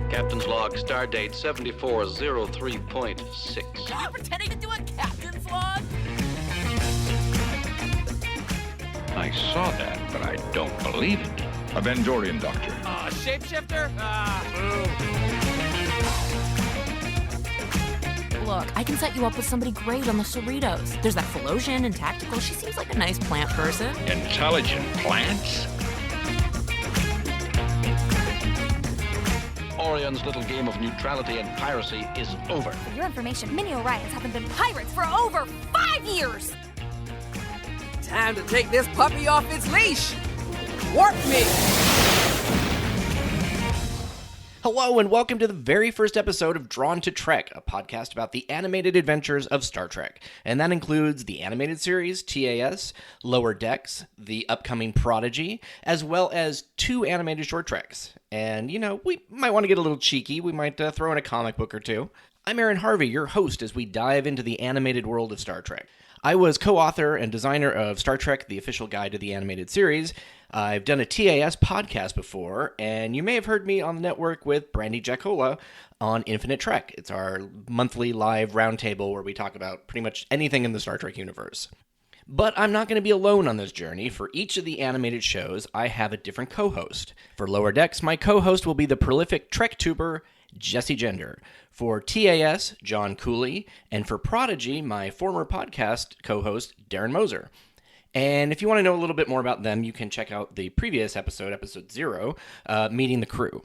Captain's log, stardate 7403.6. Are you pretending to do a captain's log? I saw that, but I don't believe it. A Vendorian doctor. Shapeshifter? Look, I can set you up with somebody great on the Cerritos. There's that Philosian and Tactical. She seems like a nice plant person. Intelligent plants? Orion's little game of neutrality and piracy is over. For your information, mini Orions haven't been pirates for over 5 years! Time to take this puppy off its leash! Warp me! Hello and welcome to the very first episode of Drawn to Trek, a podcast about the animated adventures of Star Trek. And that includes the animated series, TAS, Lower Decks, the upcoming Prodigy, as well as 2 animated short treks. And, you know, we might want to get a little cheeky. We might throw in a comic book or two. I'm Aaron Harvey, your host as we dive into the animated world of Star Trek. I was co-author and designer of Star Trek, the official guide to the animated series. I've done a TAS podcast before, and you may have heard me on the network with Brandy Giacola on Infinite Trek. It's our monthly live roundtable where we talk about pretty much anything in the Star Trek universe. But I'm not going to be alone on this journey. For each of the animated shows, I have a different co-host. For Lower Decks, my co-host will be the prolific Trek tuber, Jesse Gender. For TAS, John Cooley. And for Prodigy, my former podcast co-host, Darren Moser. And if you want to know a little bit more about them, you can check out the previous episode, episode 0, Meeting the Crew.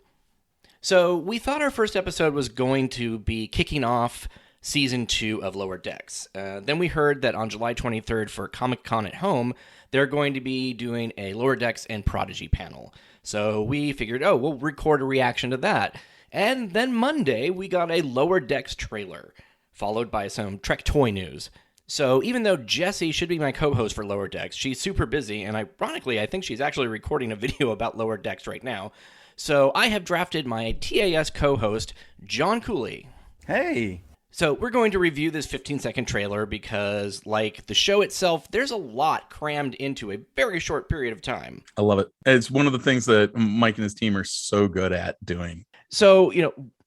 So we thought our first episode was going to be kicking off Season 2 of Lower Decks. Then we heard that on July 23rd for Comic-Con at Home, they're going to be doing a Lower Decks and Prodigy panel. So we figured, we'll record a reaction to that. And then Monday, we got a Lower Decks trailer, followed by some Trek toy news. So even though Jessie should be my co-host for Lower Decks, she's super busy, and ironically, I think she's actually recording a video about Lower Decks right now. So I have drafted my TAS co-host, John Cooley. Hey! So we're going to review this 15-second trailer because, like the show itself, there's a lot crammed into a very short period of time. I love it. It's one of the things that Mike and his team are so good at doing. So,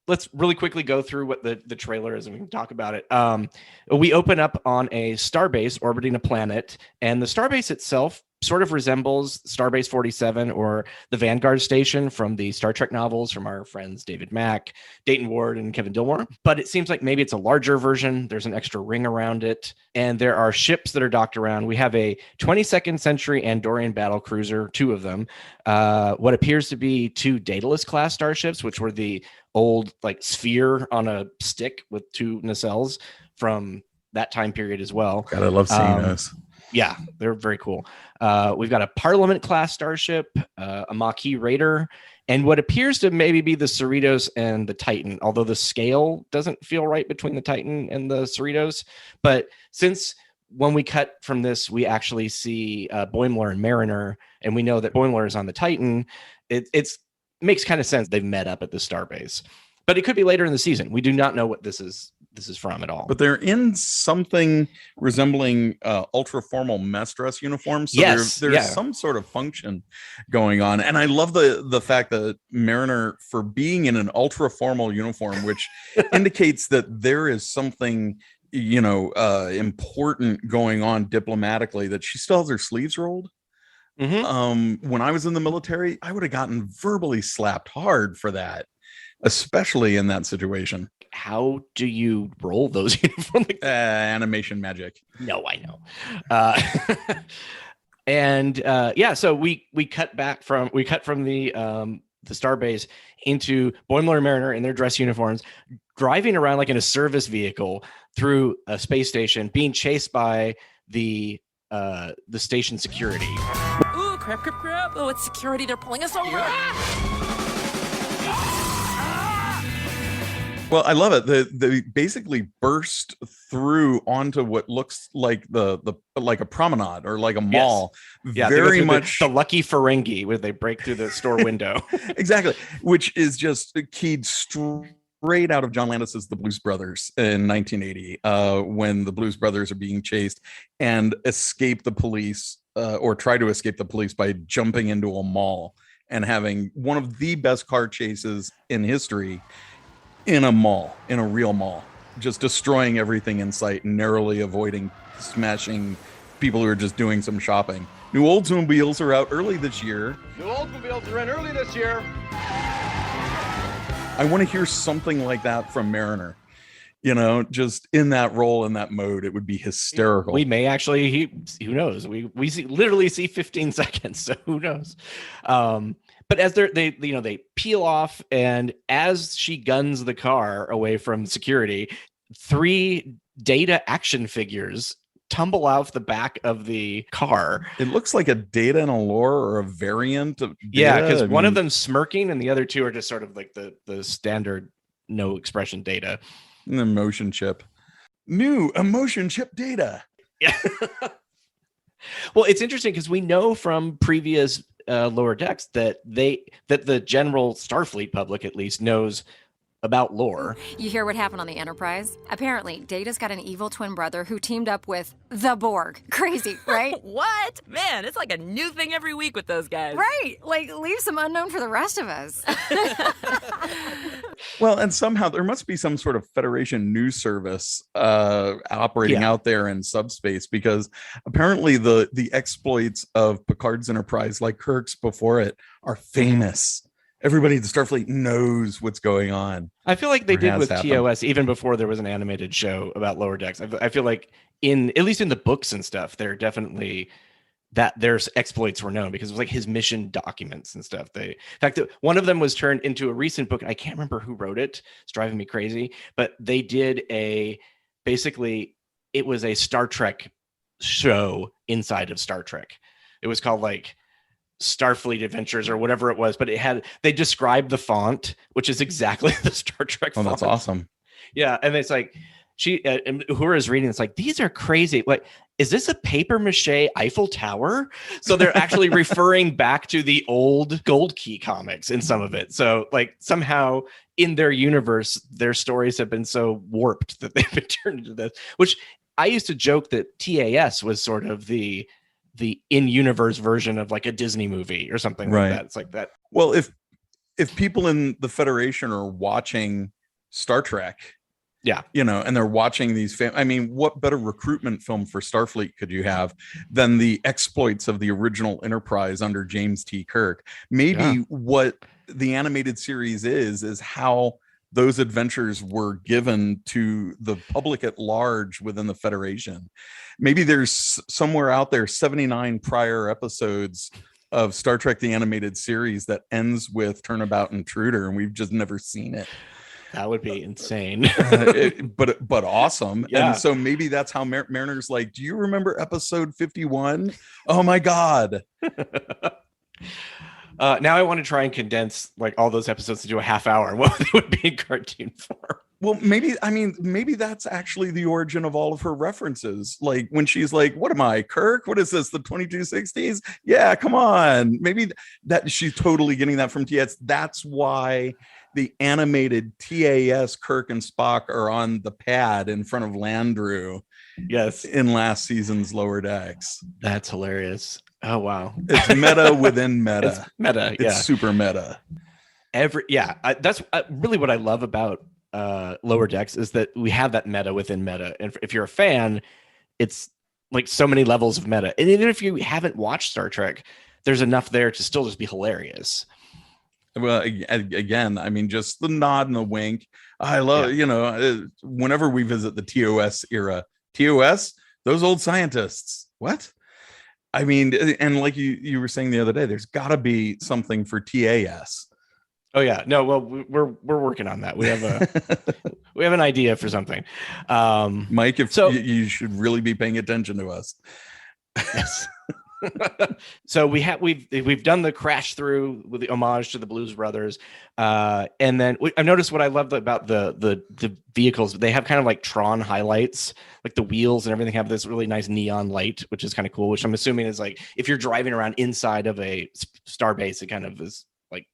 let's really quickly go through what the trailer is and we can talk about it. We open up on a starbase orbiting a planet, and the starbase itself sort of resembles Starbase 47 or the Vanguard station from the Star Trek novels from our friends David Mack, Dayton Ward, and Kevin Dillmore. But it seems like maybe it's a larger version. There's an extra ring around it, and there are ships that are docked around. We have a 22nd century Andorian battle cruiser, 2 of them, what appears to be 2 Daedalus class starships, which were the old sphere on a stick with 2 nacelles from that time period as well. God, I love seeing those. Yeah, they're very cool. We've got a Parliament-class starship, a Maquis Raider, and what appears to maybe be the Cerritos and the Titan, although the scale doesn't feel right between the Titan and the Cerritos. But since when we cut from this, we actually see Boimler and Mariner, and we know that Boimler is on the Titan, it makes kind of sense they've met up at the starbase. But it could be later in the season. We do not know what this is from at all. But they're in something resembling ultra formal mess dress uniforms. So yes, there's some sort of function going on. And I love the fact that Mariner, for being in an ultra formal uniform, which indicates that there is something, important going on diplomatically, that she still has her sleeves rolled. Mm-hmm. When I was in the military, I would have gotten verbally slapped hard for that, especially in that situation. How do you roll those uniforms? Animation magic. No, I know. So we cut from the starbase into Boimler and Mariner in their dress uniforms, driving around like in a service vehicle through a space station, being chased by the station security. Ooh, crap. Oh, it's security. They're pulling us over. Well, I love it. They basically burst through onto what looks like like a promenade or like a mall. Yes. Yeah, very much the lucky Ferengi where they break through the store window. Exactly, which is just keyed straight out of John Landis's The Blues Brothers in 1980, when the Blues Brothers are being chased and escape the police or try to escape the police by jumping into a mall and having one of the best car chases in history in a mall, in a real mall, just destroying everything in sight and narrowly avoiding smashing people who are just doing some shopping. New Oldsmobiles are out early this year. New Oldsmobiles are in early this year. I want to hear something like that from Mariner. You know, just in that role, in that mode, it would be hysterical. We may actually, who knows? We literally see 15 seconds, so who knows? But as they peel off, and as she guns the car away from security, 3 Data action figures tumble off the back of the car. It looks like a Data and a Lore or a variant of Data. Yeah, because one of them's smirking, and the other 2 are just sort of like the standard no expression Data. An emotion chip. New emotion chip Data. Yeah. Well, it's interesting because we know from previous Lower Decks that the general Starfleet public at least knows about lore. You hear what happened on the Enterprise? Apparently, Data's got an evil twin brother who teamed up with the Borg. Crazy, right? What? Man, it's like a new thing every week with those guys. Right. Like, leave some unknown for the rest of us. Well, and somehow there must be some sort of Federation news service operating out there in subspace, because apparently the exploits of Picard's Enterprise, like Kirk's before it, are famous. Everybody in the Starfleet knows what's going on. I feel like they did with TOS even before there was an animated show about Lower Decks. I feel like at least in the books and stuff, they're definitely that their exploits were known because it was like his mission documents and stuff. In fact, one of them was turned into a recent book. I can't remember who wrote it. It's driving me crazy, but they did basically it was a Star Trek show inside of Star Trek. It was called like Starfleet Adventures or whatever it was, but they described the font, which is exactly the Star Trek font. Oh, that's awesome. Yeah. And it's like and Uhura's reading, it's like, these are crazy. Like, is this a paper mache Eiffel Tower? So they're actually referring back to the old Gold Key comics in some of it. So like somehow in their universe, their stories have been so warped that they've been turned into this, which I used to joke that TAS was sort of the in-universe version of like a Disney movie or something like that. It's like that. Well, if people in the Federation are watching Star Trek, and they're watching these what better recruitment film for Starfleet could you have than the exploits of the original Enterprise under James T. Kirk? Maybe what the animated series is how those adventures were given to the public at large within the Federation. Maybe there's somewhere out there 79 prior episodes of Star Trek the Animated Series that ends with Turnabout Intruder, and we've just never seen it. That would be insane. but awesome. Yeah. And so maybe that's how Mariner's like, do you remember episode 51? Oh my God. Now I want to try and condense like all those episodes into a half hour. What they would be in cartoon form. Well, maybe that's actually the origin of all of her references. Like when she's like, what am I, Kirk? What is this, the 2260s? Yeah, come on. Maybe that she's totally getting that from TS. That's why the animated TAS Kirk and Spock are on the pad in front of Landru. Yes. In last season's Lower Decks. That's hilarious. Oh, wow. It's meta within meta. It's meta. It's super meta. That's really what I love about Lower Decks is that we have that meta within meta. And if you're a fan, it's like so many levels of meta. And even if you haven't watched Star Trek, there's enough there to still just be hilarious. Well, again, just the nod and the wink. I love, whenever we visit the TOS era, those old scientists. What? I mean, and like you were saying the other day, there's got to be something for TAS. Oh yeah, no. Well, we're working on that. We have an idea for something, Mike. You should really be paying attention to us. Yes. So we've done the crash through with the homage to the Blues Brothers, and then I've noticed what I love about the vehicles. They have kind of like Tron highlights, like the wheels and everything have this really nice neon light, which is kind of cool. Which I'm assuming is like if you're driving around inside of a star base, it kind of is like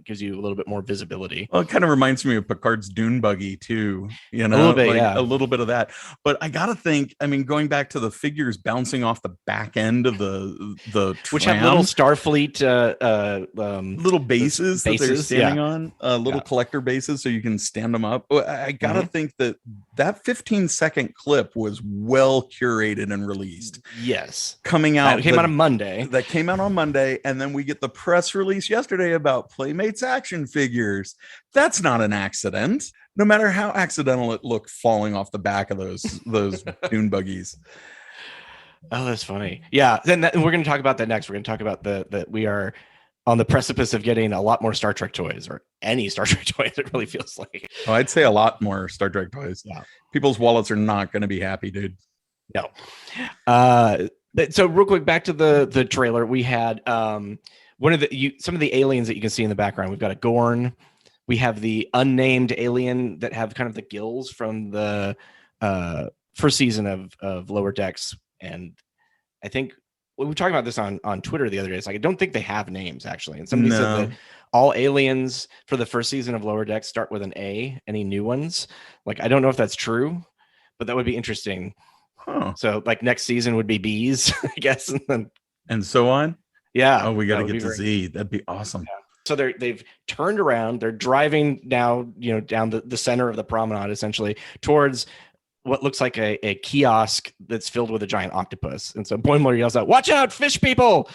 gives you a little bit more visibility. Well, it kind of reminds me of Picard's Dune buggy too, a little bit, a little bit of that. But I gotta think, going back to the figures bouncing off the back end of the tram, which have little Starfleet little bases that they're standing on, little Yeah. collector bases, so you can stand them up. I gotta think that 15-second clip was well curated and released. Yes, coming out that came out on Monday. That came out on Monday, and then we get the press release yesterday about Playmates action figures. That's not an accident, no matter how accidental it looked falling off the back of those dune buggies. Oh, that's funny. Yeah, then we're going to talk about that next. We're going to talk about that we are on the precipice of getting a lot more Star Trek toys, or any Star Trek toys. It really feels like. Oh, I'd say a lot more Star Trek toys. Yeah, people's wallets are not going to be happy, dude. No. So real quick, back to the trailer. We had some of the aliens that you can see in the background. We've got a Gorn. We have the unnamed alien that have kind of the gills from the first season of Lower Decks. And I think we were talking about this on Twitter the other day. It's like, I don't think they have names, actually. And somebody said that all aliens for the first season of Lower Decks start with an A, any new ones. Like, I don't know if that's true, but that would be interesting. Huh. So like next season would be B's, I guess. And so on. Yeah. Oh, we got to get to Z. That'd be awesome. Yeah. So they've turned around. They're driving now, down the center of the promenade, essentially towards what looks like a kiosk that's filled with a giant octopus. And so Boimler yells out, "Watch out, fish people!"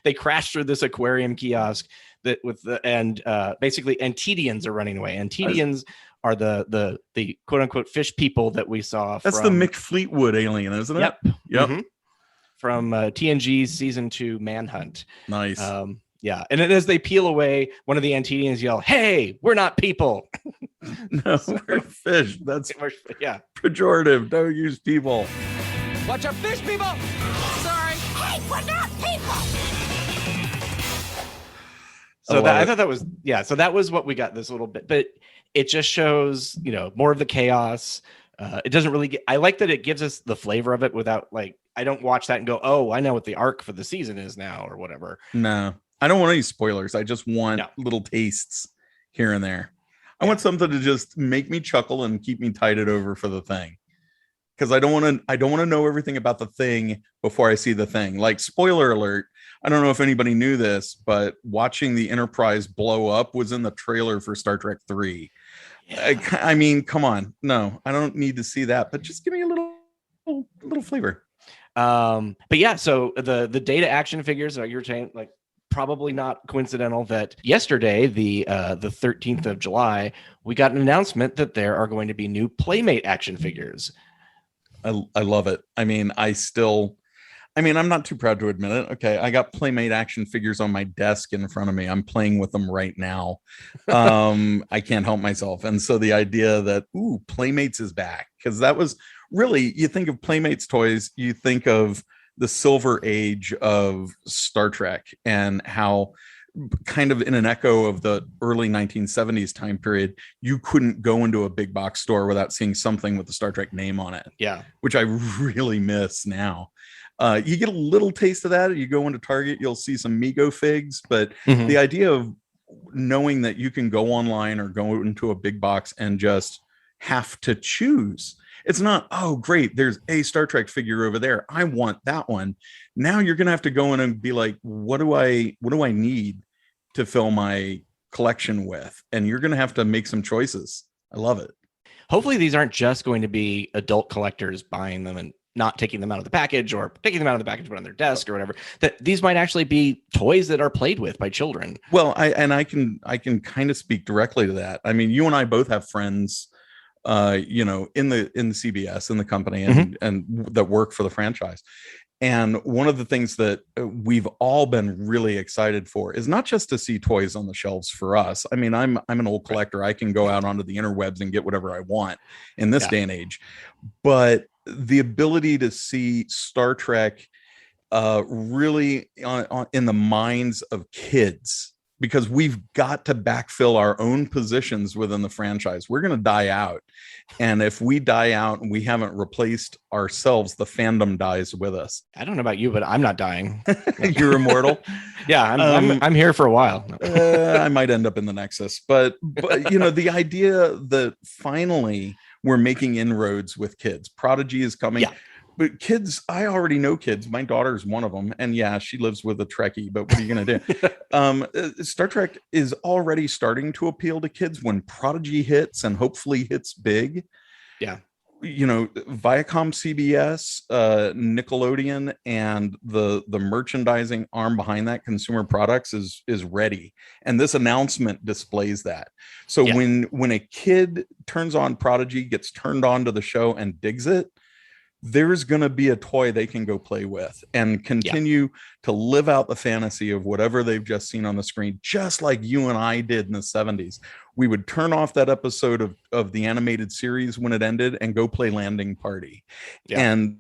They crash through this aquarium kiosk basically Antedians are running away. Antedians are the quote unquote fish people that we saw. That's the Mick Fleetwood alien, isn't it? Yep. Mm-hmm. From TNG's season 2 Manhunt. Nice. Yeah. And then as they peel away, one of the Antedians yell, "Hey, we're not people." No, we're fish. That's pejorative. Don't use people. Watch out, fish people! Sorry. Hey, we're not people! So I thought that was, so that was what we got this little bit, but it just shows, more of the chaos. It doesn't really I like that it gives us the flavor of it without I don't watch that and go, "Oh, I know what the arc for the season is now," or whatever. No, I don't want any spoilers. I just want little tastes here and there. I want something to just make me chuckle and keep me tided over for the thing. Because I don't want to know everything about the thing before I see the thing. Like, spoiler alert, I don't know if anybody knew this, but watching the Enterprise blow up was in the trailer for Star Trek 3. Yeah. I mean, come on. No, I don't need to see that, but just give me a little flavor. But yeah, so the data action figures, like you were saying, like, probably not coincidental that yesterday, the 13th of July, we got an announcement that there are going to be new Playmate action figures. I love it. I mean, I'm not too proud to admit it. Okay, I got Playmate action figures on my desk in front of me. I'm playing with them right now. I can't help myself. And so the idea that, Playmates is back, because that was really, you think of Playmates toys, you think of the silver age of Star Trek, and how, kind of in an echo of the early 1970s time period, you couldn't go into a big box store without seeing something with the Star Trek name on it. Yeah. Which I really miss now. You get a little taste of that. You go into Target, you'll see some Mego figs, but the idea of knowing that you can go online or go into a big box and just have to choose. It's not, oh, great, there's a Star Trek figure over there, I want that one. Now you're going to have to go in and be like, what do I need to fill my collection with? And you're going to have to make some choices. I love it. Hopefully these aren't just going to be adult collectors buying them and not taking them out of the package, or taking them out of the package but on their desk or whatever. That these might actually be toys that are played with by children. Well, I can kind of speak directly to that. I mean, you and I both have friends in the CBS, in the company, and that work for the franchise. And one of the things that we've all been really excited for is not just to see toys on the shelves for us. I mean, I'm an old collector. I can go out onto the interwebs and get whatever I want in this day and age. But the ability to see Star Trek really in the minds of kids because we've got to backfill our own positions within the franchise. We're going to die out. And if we die out and we haven't replaced ourselves, the fandom dies with us. I don't know about you, but I'm not dying. You're immortal. Yeah, I'm here for a while. I might end up in the Nexus, but the idea that finally we're making inroads with kids. Prodigy is coming. Yeah. But kids, I already know kids. My daughter's one of them. And yeah, she lives with a Trekkie, but what are you going to do? Star Trek is already starting to appeal to kids when Prodigy hits, and hopefully hits big. Yeah. Viacom, CBS, Nickelodeon, and the merchandising arm behind that, Consumer Products, is ready. And this announcement displays that. So when a kid turns on Prodigy, gets turned on to the show and digs it, there's going to be a toy they can go play with and continue to live out the fantasy of whatever they've just seen on the screen, just like you and I did in the 70s. We would turn off that episode of the animated series when it ended and go play Landing Party. And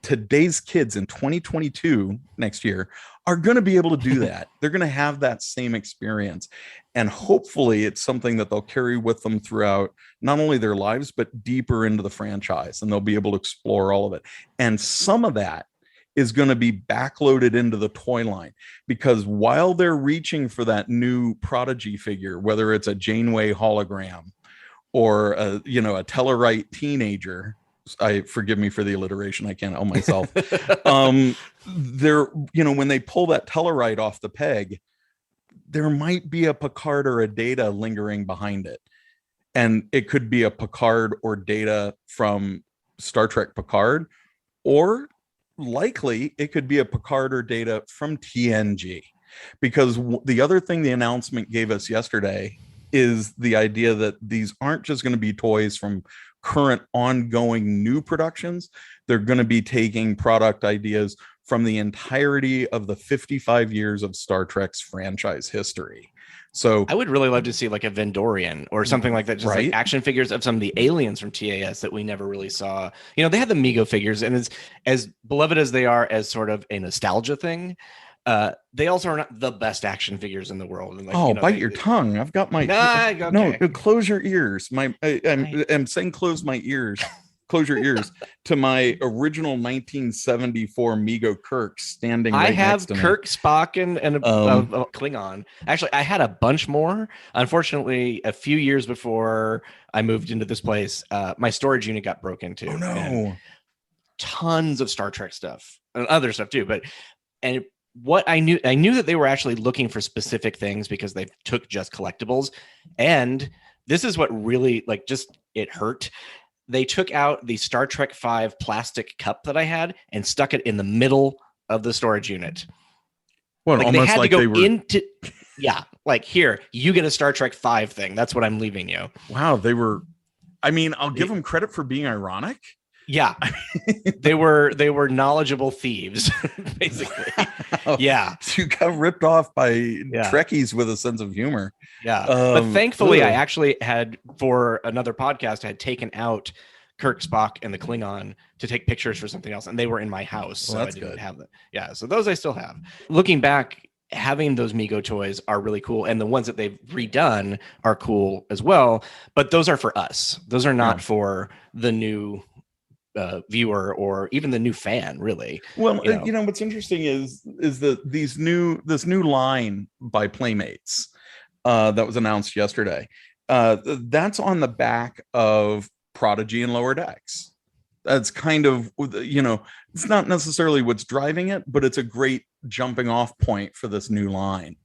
today's kids in 2022, next year, are going to be able to do that. They're going to have that same experience. And hopefully it's something that they'll carry with them throughout not only their lives, but deeper into the franchise. And they'll be able to explore all of it. And some of that is going to be backloaded into the toy line, because while they're reaching for that new Prodigy figure, whether it's a Janeway hologram or a Tellurite teenager, forgive me for the alliteration, I can't help myself. They're, when they pull that Tellurite off the peg, there might be a Picard or a Data lingering behind it. And it could be a Picard or Data from Star Trek Picard, or likely it could be a Picard or Data from TNG. Because the other thing the announcement gave us yesterday is the idea that these aren't just going to be toys from current ongoing new productions. They're going to be taking product ideas from the entirety of the 55 years of Star Trek's franchise history. So I would really love to see like a Vendorian or something like that, just like action figures of some of the aliens from TAS that we never really saw. They had the Mego figures, and as beloved as they are as sort of a nostalgia thing, they also are not the best action figures in the world. And bite your tongue. I've got my no. Close your ears. I'm saying close my ears. Close your ears to my original 1974 Mego Kirk standing. Right, I have next to Kirk, me. Spock, and a Klingon. Actually, I had a bunch more. Unfortunately, a few years before I moved into this place, my storage unit got broken into. Oh no! Tons of Star Trek stuff and other stuff too, what I knew that they were actually looking for specific things because they took just collectibles. And this is what really it hurt. They took out the Star Trek 5 plastic cup that I had and stuck it in the middle of the storage unit. Well, almost they had like to go they were into here, you get a Star Trek 5 thing. That's what I'm leaving you. Wow, they were. I mean, I'll give them credit for being ironic. Yeah, they were knowledgeable thieves, basically. Wow. Yeah, you got ripped off by Trekkies with a sense of humor. Yeah, but thankfully, I actually had, for another podcast, I had taken out Kirk, Spock, and the Klingon to take pictures for something else, and they were in my house, so I didn't have them. Yeah, so those I still have. Looking back, having those Mego toys are really cool, and the ones that they've redone are cool as well. But those are for us; those are not for the new viewer or even the new fan, really. Well, what's interesting is that this new line by Playmates that was announced yesterday, that's on the back of Prodigy and Lower Decks. That's kind of, it's not necessarily what's driving it, but it's a great jumping off point for this new line.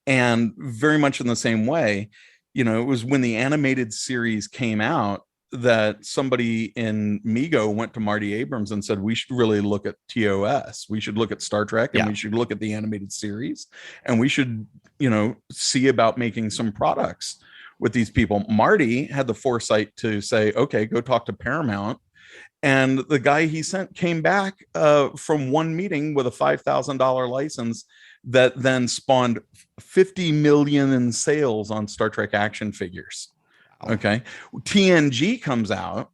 And very much in the same way, it was when the animated series came out that somebody in Mego went to Marty Abrams and said, we should really look at TOS. We should look at Star Trek, and we should look at the animated series, and we should, see about making some products with these people. Marty had the foresight to say, okay, go talk to Paramount. And the guy he sent came back from one meeting with a $5,000 license that then spawned 50 million in sales on Star Trek action figures. Okay. TNG comes out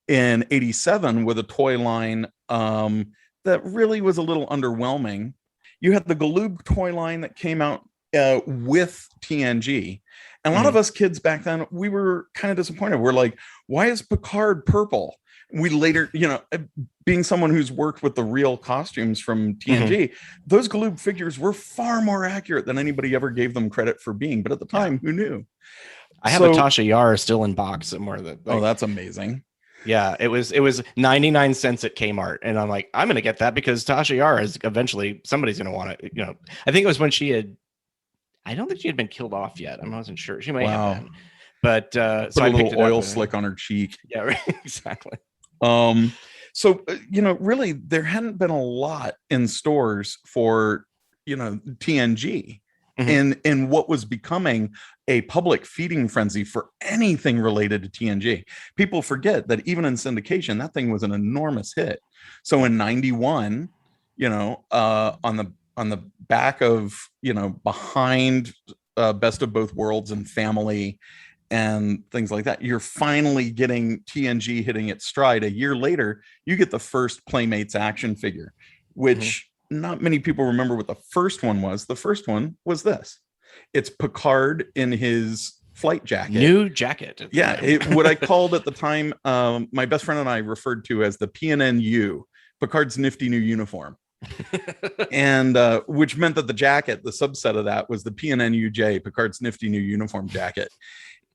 in 87 with a toy line that really was a little underwhelming. You had the Galoob toy line that came out with TNG. And a lot of us kids back then, we were kind of disappointed. We're like, why is Picard purple? We later, being someone who's worked with the real costumes from TNG, those Galoob figures were far more accurate than anybody ever gave them credit for being. But at the time, who knew? I have a Tasha Yar still in box somewhere. That's amazing. Yeah, it was 99 cents at Kmart, and I'm like, I'm gonna get that because Tasha Yar is eventually somebody's gonna want it. I think it was when I don't think she had been killed off yet. I wasn't sure. She may have been, but so I picked a little it oil up, slick on her cheek. Yeah, right, exactly. So really, there hadn't been a lot in stores for TNG. In what was becoming a public feeding frenzy for anything related to TNG. People forget that even in syndication, that thing was an enormous hit. So in 91, on the back of, behind Best of Both Worlds and Family and things like that, you're finally getting TNG hitting its stride. A year later, you get the first Playmates action figure, which not many people remember what the first one was. The first one was this. It's Picard in his flight jacket. New jacket. Yeah. What I called at the time, my best friend and I referred to as the PNNU, Picard's nifty new uniform. And which meant that the jacket, the subset of that, was the PNNUJ, Picard's nifty new uniform jacket.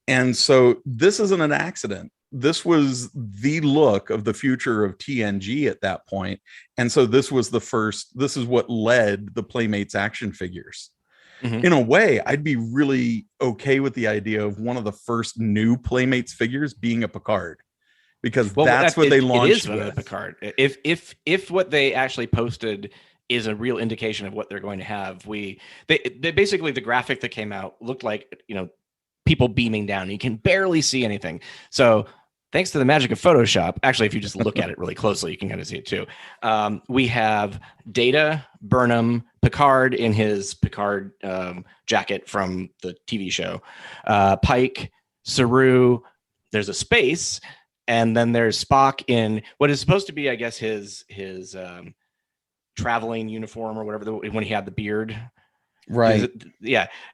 And so this isn't an accident. This was the look of the future of TNG at that point. And so this is what led the Playmates action figures. In a way, I'd be really okay with the idea of one of the first new Playmates figures being a Picard, because that's what they launched with. Picard. If what they actually posted is a real indication of what they're going to have, they basically, the graphic that came out looked like, people beaming down. You can barely see anything. So thanks to the magic of Photoshop, actually, if you just look at it really closely, you can kind of see it too. We have Data, Burnham, Picard in his Picard jacket from the TV show, Pike, Saru, there's a space, and then there's Spock in what is supposed to be, I guess, his traveling uniform or whatever, when he had the beard. Right.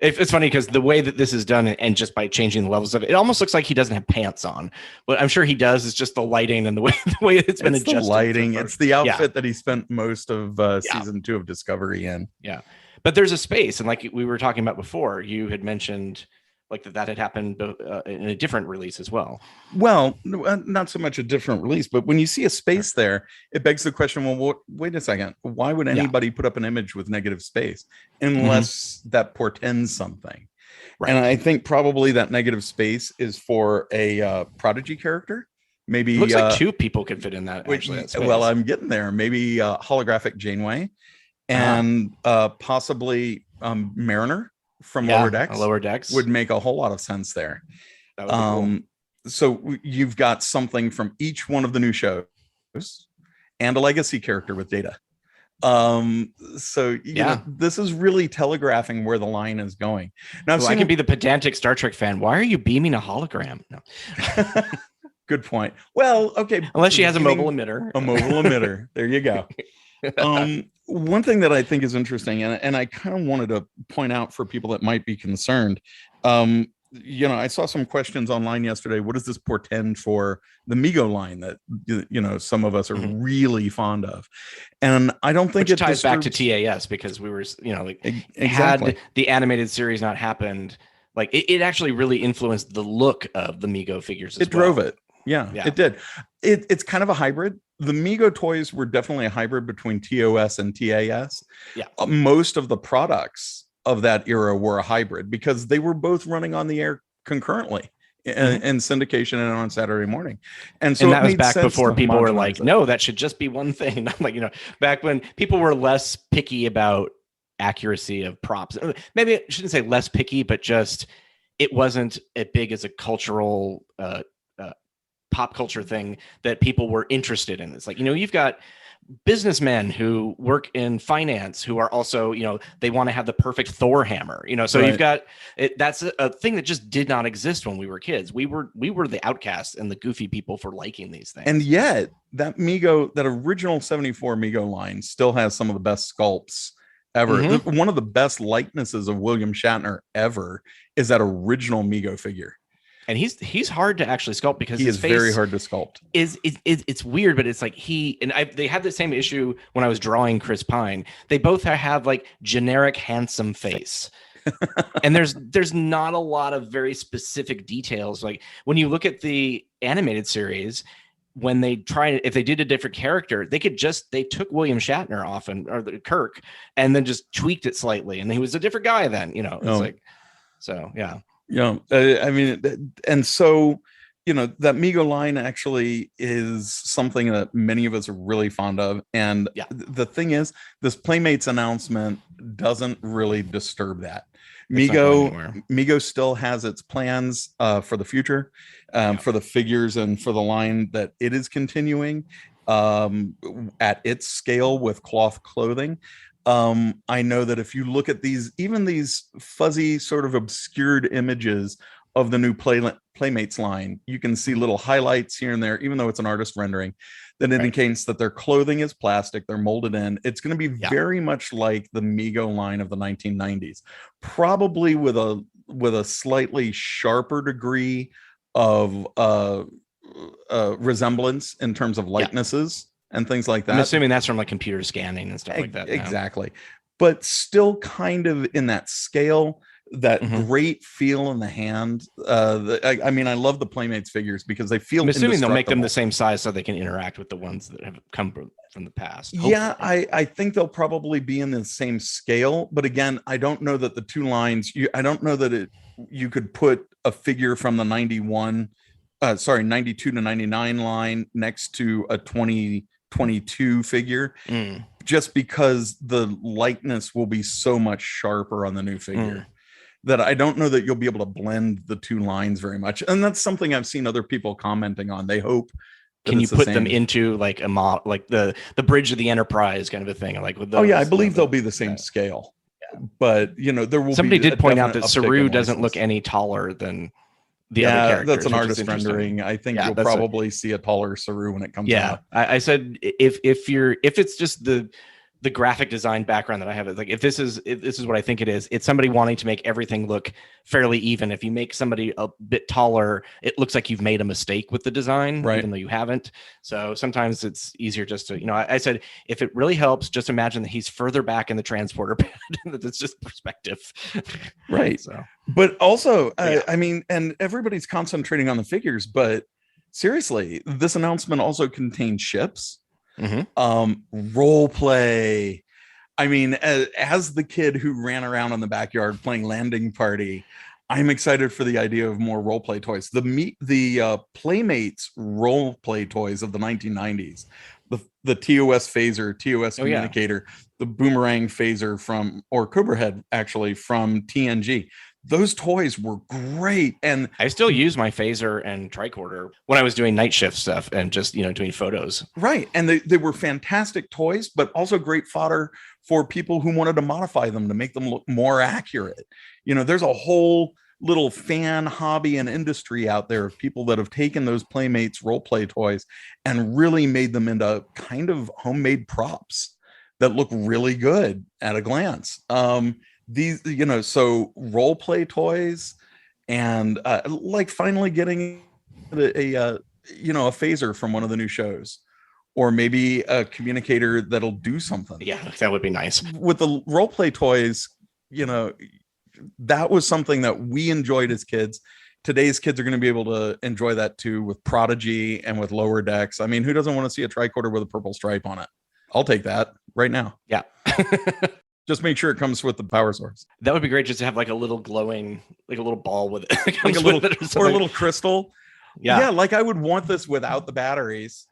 It's funny because the way that this is done, and just by changing the levels of it, it almost looks like he doesn't have pants on. But I'm sure he does. It's just the lighting and the way it's been adjusted. The lighting. It's the outfit that he spent most of season 2 of Discovery in. Yeah. But there's a space, and like we were talking about before, you had mentioned like that had happened in a different release as well. Well, not so much a different release, but when you see a space there, it begs the question, well, wait a second. Why would anybody put up an image with negative space unless that portends something? Right. And I think probably that negative space is for a Prodigy character. Maybe looks like 2 people could fit in that. Actually, well, I'm getting there. Maybe holographic Janeway and possibly Mariner from Lower Decks would make a whole lot of sense there. That would be cool. So you've got something from each one of the new shows and a legacy character with Data. So you know, this is really telegraphing where the line is going. Now, I can be the pedantic Star Trek fan. Why are you beaming a hologram? No. Good point. Well, okay. Unless she has a mobile emitter. A mobile emitter. There you go. One thing that I think is interesting, and I kind of wanted to point out for people that might be concerned, I saw some questions online yesterday. What does this portend for the Mego line that some of us are really fond of? And I don't think it ties back to TAS, because we were, had the animated series not happened, like it actually really influenced the look of the Mego figures. It drove it. Yeah, it did. It's kind of a hybrid. The Mego toys were definitely a hybrid between TOS and TAS. Yeah. Most of the products of that era were a hybrid because they were both running on the air concurrently in syndication and on Saturday morning. And so that was back before people were like, no, that should just be one thing. Like, back when people were less picky about accuracy of props. Maybe I shouldn't say less picky, but just it wasn't as big as a cultural pop culture thing that people were interested in. It's like, you've got businessmen who work in finance who are also, they want to have the perfect Thor hammer, so you've got it. That's a thing that just did not exist when we were kids. We were the outcasts and the goofy people for liking these things. And yet that original 74 Mego line still has some of the best sculpts ever. Mhm. One of the best likenesses of William Shatner ever is that original Mego figure. And he's hard to actually sculpt because He his is face very hard to sculpt. It's weird, but it's like they had the same issue when I was drawing Chris Pine. They both have like generic handsome face. And there's not a lot of very specific details. Like when you look at the animated series, when if they did a different character, they took William Shatner off or Kirk and then just tweaked it slightly, and he was a different guy then. So yeah. I mean, and so that Mego line actually is something that many of us are really fond of. And the thing is, this Playmates announcement doesn't really disturb that. Mego still has its plans for the future, for the figures and for the line that it is continuing at its scale with cloth clothing. I know that if you look at even these fuzzy sort of obscured images of the new Playmates line, you can see little highlights here and there, even though it's an artist rendering, that indicates that their clothing is plastic, they're molded in. It's going to be very much like the Mego line of the 1990s, probably with a slightly sharper degree of resemblance in terms of likenesses and things like that. I'm assuming that's from like computer scanning and stuff like that. Exactly. But still kind of in that scale, that great feel in the hand. I mean, I love the Playmates figures because they feel. I'm assuming they'll make them the same size so they can interact with the ones that have come from the past. Hopefully. Yeah, I think they'll probably be in the same scale. But again, I don't know that the two lines. I don't know that you could put a figure from the 92 to 99 line next to a 2022 figure. Just because the likeness will be so much sharper on the new figure. That I don't know that you'll be able to blend the two lines very much. And that's something I've seen other people commenting on. They hope. Can you put them into like a like the Bridge of the Enterprise kind of a thing? Like with those, I believe they'll be the same scale. Yeah. But there will somebody be did point out that Saru doesn't look any taller than the other characters. That's an artist rendering. I think you'll probably see a taller Saru when it comes out. I said if it's just the graphic design background that I have, like if this is what I think it is, it's somebody wanting to make everything look fairly even. If you make somebody a bit taller, it looks like you've made a mistake with the design, even though you haven't. So sometimes it's easier just to, I said, if it really helps, just imagine that he's further back in the transporter pad. That's just perspective. Right. So, but also, I mean, and everybody's concentrating on the figures, but seriously, this announcement also contains ships. Role play. I mean, as the kid who ran around in the backyard playing Landing Party, I'm excited for the idea of more role play toys. The Playmates role play toys of the 1990s, the TOS phaser, TOS communicator, the boomerang phaser or Cobra Head actually from TNG. Those toys were great. And I still use my phaser and tricorder when I was doing night shift stuff and just, doing photos. Right. And they were fantastic toys, but also great fodder for people who wanted to modify them to make them look more accurate. There's a whole little fan hobby and industry out there of people that have taken those Playmates role play toys and really made them into kind of homemade props that look really good at a glance. These, so role play toys and like finally getting a phaser from one of the new shows, or maybe a communicator that'll do something. Yeah, that would be nice. With the role play toys, that was something that we enjoyed as kids. Today's kids are going to be able to enjoy that too with Prodigy and with Lower Decks. I mean, who doesn't want to see a tricorder with a purple stripe on it? I'll take that right now. Yeah. Just make sure it comes with the power source. That would be great, just to have like a little glowing, like a little ball with it, like or a little crystal. Yeah, like I would want this without the batteries.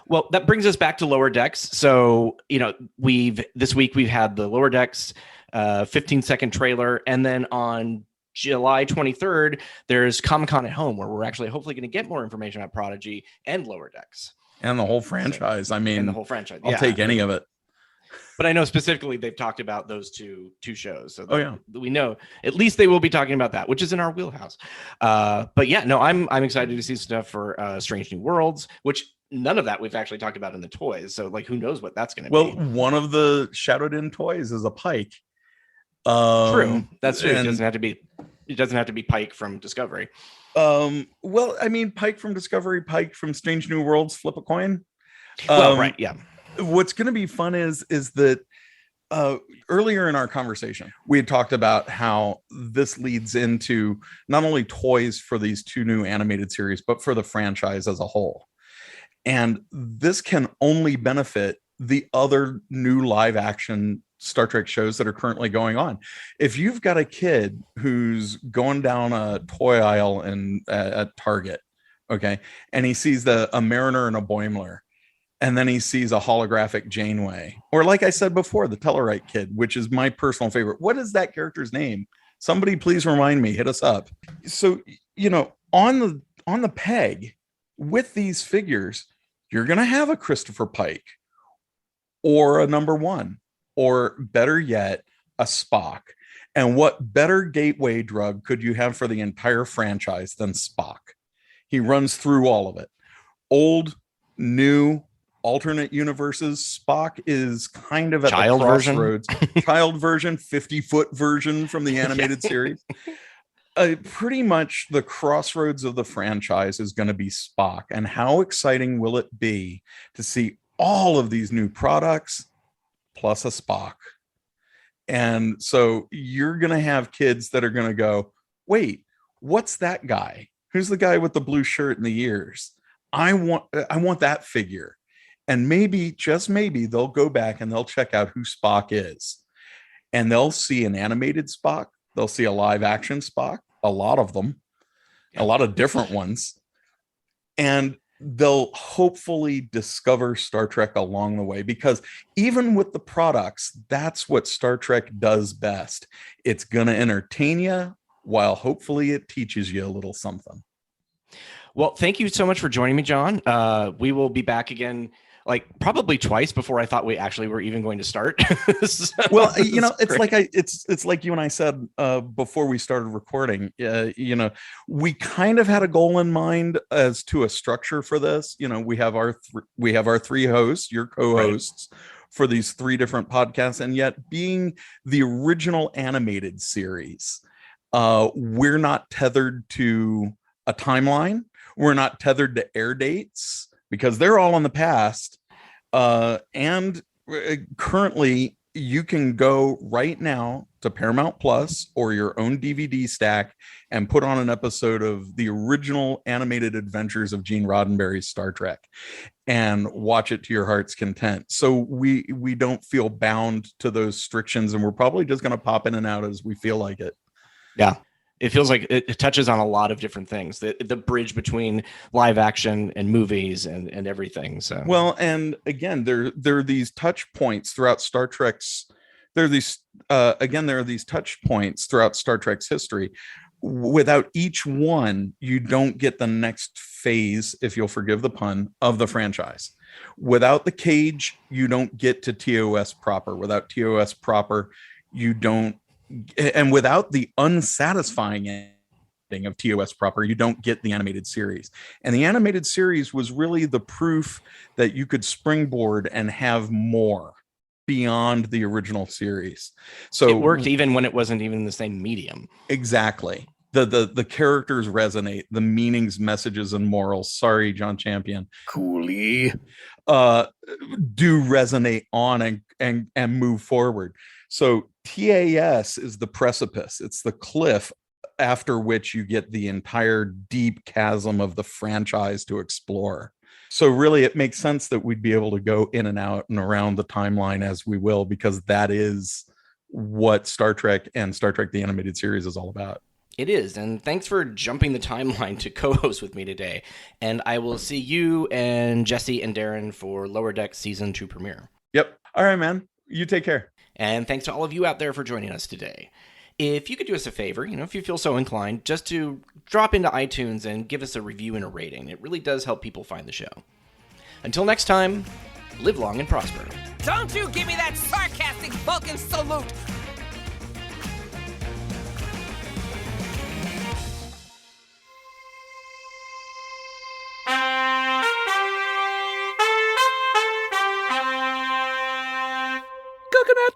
Well, that brings us back to Lower Decks. So this week we've had the Lower Decks 15-second trailer, and then on July 23rd there's Comic-Con at Home, where we're actually hopefully going to get more information about Prodigy and Lower Decks and the whole franchise. I mean, and the whole franchise. I'll take any of it. But I know specifically they've talked about those two shows. So we know at least they will be talking about that, which is in our wheelhouse. But yeah, no, I'm excited to see stuff for Strange New Worlds, which none of that we've actually talked about in the toys. So like, who knows what that's going to Well, be? one of the shadowed in toys is a Pike. True. That's true. It doesn't have to be Pike from Discovery. Well, I mean, Pike from Discovery, Pike from Strange New Worlds, flip a coin. Right. Yeah. What's going to be fun is that earlier in our conversation, we had talked about how this leads into not only toys for these two new animated series, but for the franchise as a whole. And this can only benefit the other new live action Star Trek shows that are currently going on. If you've got a kid who's going down a toy aisle at Target, okay, and he sees a Mariner and a Boimler, and then he sees a holographic Janeway, or like I said before, the Tellarite kid, which is my personal favorite. What is that character's name? Somebody please remind me, hit us up. So, on the peg with these figures, you're going to have a Christopher Pike or a number one, or better yet, a Spock. And what better gateway drug could you have for the entire franchise than Spock? He runs through all of it. Old, new, alternate universes. Spock is kind of at child the crossroads. Child version, 50-foot version from the animated series. Pretty much the crossroads of the franchise is going to be Spock. And how exciting will it be to see all of these new products plus a Spock? And so you're going to have kids that are going to go, wait, what's that guy? Who's the guy with the blue shirt and the ears? I want that figure. And maybe, just maybe, they'll go back and they'll check out who Spock is. And they'll see an animated Spock. They'll see a live action Spock, a lot of them, a lot of different ones. And they'll hopefully discover Star Trek along the way, because even with the products, that's what Star Trek does best. It's going to entertain you while hopefully it teaches you a little something. Well, thank you so much for joining me, John. We will be back again, like probably twice before I thought we actually were even going to start. So, well, it's like you and I said before we started recording. We kind of had a goal in mind as to a structure for this. We have our three hosts, your co-hosts, right, for these three different podcasts, and yet being the original animated series, we're not tethered to a timeline. We're not tethered to air dates, because they're all in the past. And currently, you can go right now to Paramount Plus or your own DVD stack and put on an episode of the original animated adventures of Gene Roddenberry's Star Trek and watch it to your heart's content. So we don't feel bound to those restrictions, and we're probably just going to pop in and out as we feel like it. Yeah. It feels like it touches on a lot of different things, the bridge between live action and movies and everything. So, well, and again, there are these touch points throughout Star Trek's. There are these touch points throughout Star Trek's history. Without each one, you don't get the next phase, if you'll forgive the pun, of the franchise. Without the cage, you don't get to TOS proper. Without TOS proper, you don't. And without the unsatisfying ending of TOS proper, you don't get the animated series. And the animated series was really the proof that you could springboard and have more beyond the original series. So it worked even when it wasn't even the same medium. Exactly. The characters resonate, the meanings, messages, and morals. Sorry, John Champion. Cooley. Do resonate on and move forward. So TAS is the precipice. It's the cliff after which you get the entire deep chasm of the franchise to explore. So really, it makes sense that we'd be able to go in and out and around the timeline as we will, because that is what Star Trek and Star Trek the Animated Series is all about. It is, and thanks for jumping the timeline to co-host with me today. And I will see you and Jesse and Darren for Lower Decks Season 2 premiere. Yep. All right, man. You take care. And thanks to all of you out there for joining us today. If you could do us a favor, if you feel so inclined, just to drop into iTunes and give us a review and a rating. It really does help people find the show. Until next time, live long and prosper. Don't you give me that sarcastic Vulcan salute! looking at